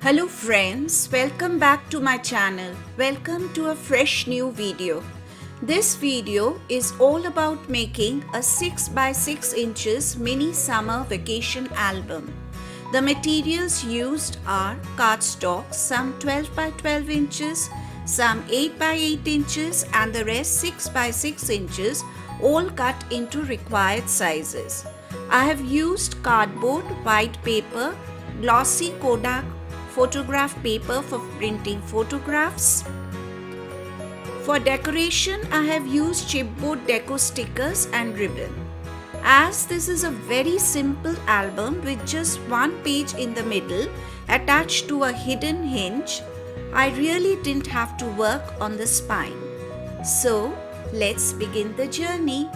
Hello friends, welcome back to my channel. Welcome to a fresh new video. This video is all about making a 6 by 6 inches mini summer vacation album. The materials used are cardstock, some 12 by 12 inches, some 8 by 8 inches and the rest 6 by 6 inches, all cut into required sizes. I have used cardboard, white paper, glossy Kodak photograph paper for printing photographs. For decoration, I have used chipboard deco stickers and ribbon. As this is a very simple album with just one page in the middle attached to a hidden hinge, I really didn't have to work on the spine. So, let's begin the journey.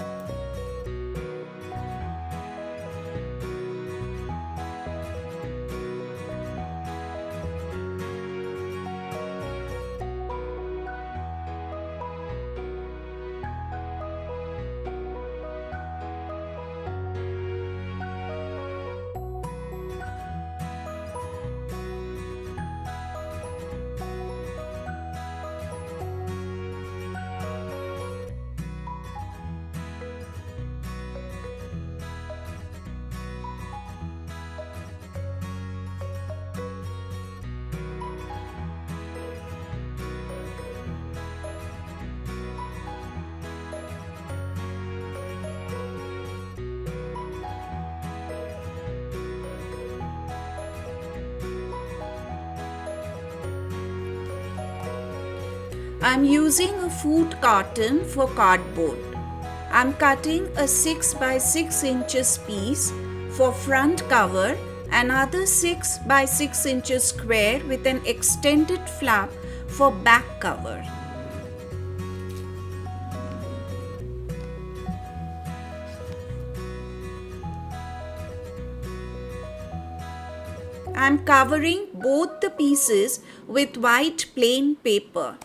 I'm using a food carton for cardboard. I'm cutting a 6 by 6 inches piece for front cover, another 6 by 6 inches square with an extended flap for back cover. I'm covering both the pieces with white plain paper.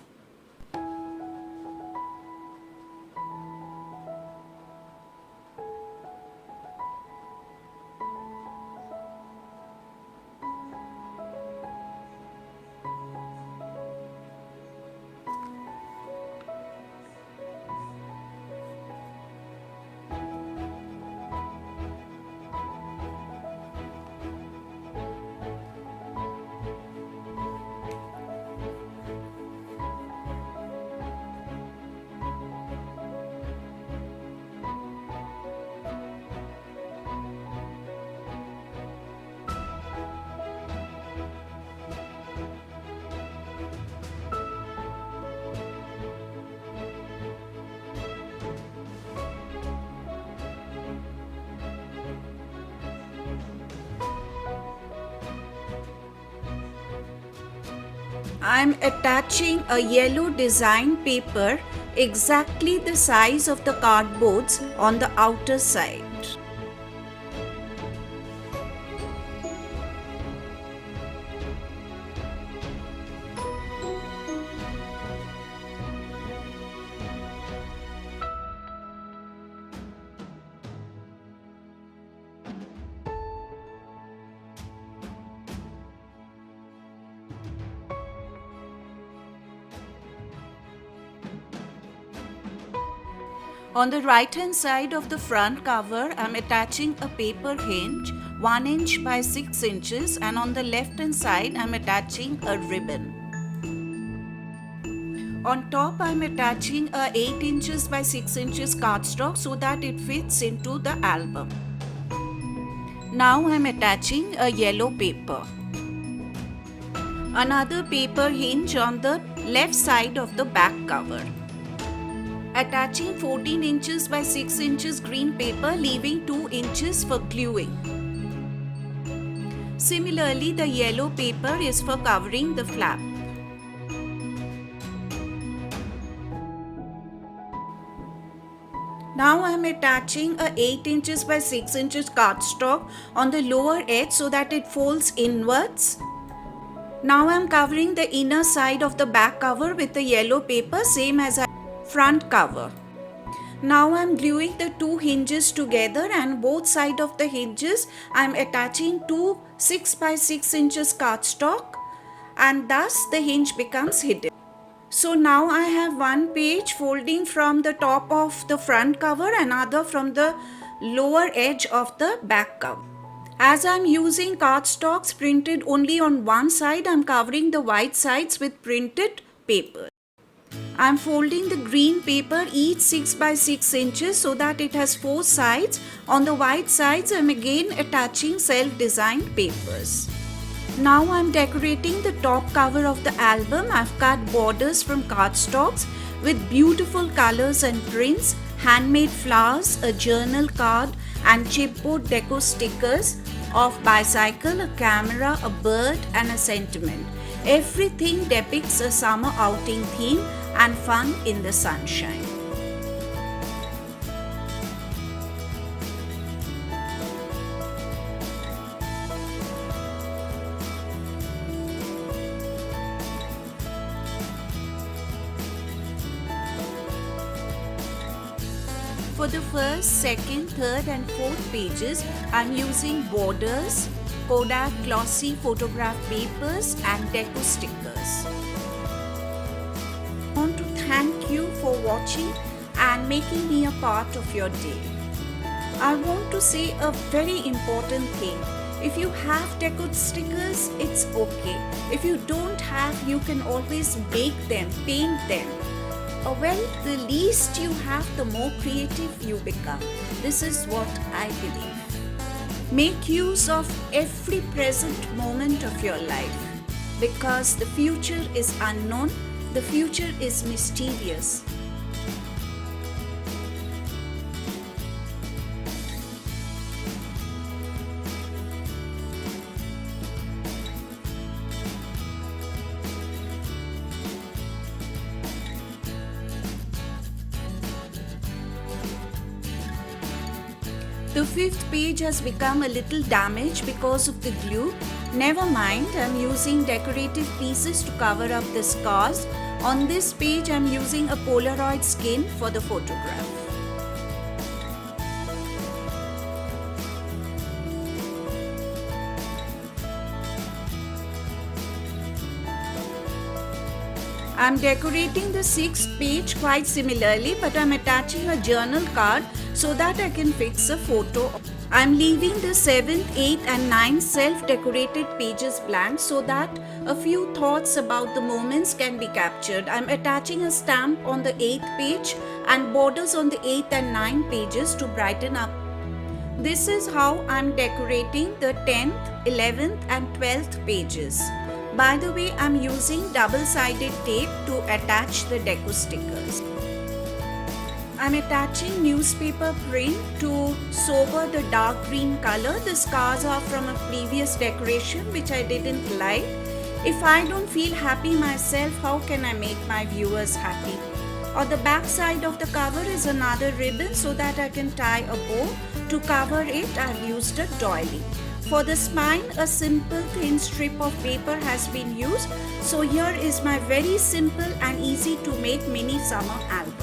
I'm attaching a yellow design paper exactly the size of the cardboards on the outer side. On the right hand side of the front cover, I am attaching a paper hinge 1 inch by 6 inches, and on the left hand side I am attaching a ribbon. On top I am attaching a 8 inches by 6 inches cardstock so that it fits into the album. Now I am attaching a yellow paper. Another paper hinge on the left side of the back cover. Attaching 14 inches by 6 inches green paper, leaving 2 inches for gluing. Similarly, the yellow paper is for covering the flap. Now I am attaching a 8 inches by 6 inches cardstock on the lower edge so that it folds inwards. Now I am covering the inner side of the back cover with the yellow paper, same as front cover. Now I am gluing the two hinges together, and both sides of the hinges I am attaching two 6 by 6 inches cardstock and thus the hinge becomes hidden. So now I have one page folding from the top of the front cover, another from the lower edge of the back cover. As I'm using cardstocks printed only on one side, I'm covering the white sides with printed paper. I'm folding the green paper each 6 by 6 inches so that it has 4 sides. On the white sides, I'm again attaching self-designed papers. Now I'm decorating the top cover of the album. I've cut borders from cardstocks with beautiful colors and prints, handmade flowers, a journal card, and chipboard deco stickers of bicycle, a camera, a bird, and a sentiment. Everything depicts a summer outing theme and fun in the sunshine. For the first, second, third and fourth pages, I'm using borders, Kodak glossy photograph papers and deco stickers. I want to thank you for watching and making me a part of your day. I want to say a very important thing. If you have deco stickers, it's okay. If you don't have, you can always make them, paint them. Well, the least you have, the more creative you become. This is what I believe. Make use of every present moment of your life, because the future is unknown, the future is mysterious. The fifth page has become a little damaged because of the glue. Never mind, I'm using decorative pieces to cover up the scars. On this page, I'm using a Polaroid skin for the photograph. I'm decorating the sixth page quite similarly, but I'm attaching a journal card so that I can fix a photo. I'm leaving the 7th, 8th and 9th self-decorated pages blank so that a few thoughts about the moments can be captured. I'm attaching a stamp on the 8th page and borders on the 8th and 9th pages to brighten up. This is how I'm decorating the 10th, 11th and 12th pages. By the way, I'm using double-sided tape to attach the deco stickers. I'm attaching newspaper print to sober the dark green color. The scars are from a previous decoration which I didn't like. If I don't feel happy myself, how can I make my viewers happy? On the back side of the cover is another ribbon so that I can tie a bow. To cover it, I've used a doily. For the spine, a simple thin strip of paper has been used. So here is my very simple and easy to make mini summer album.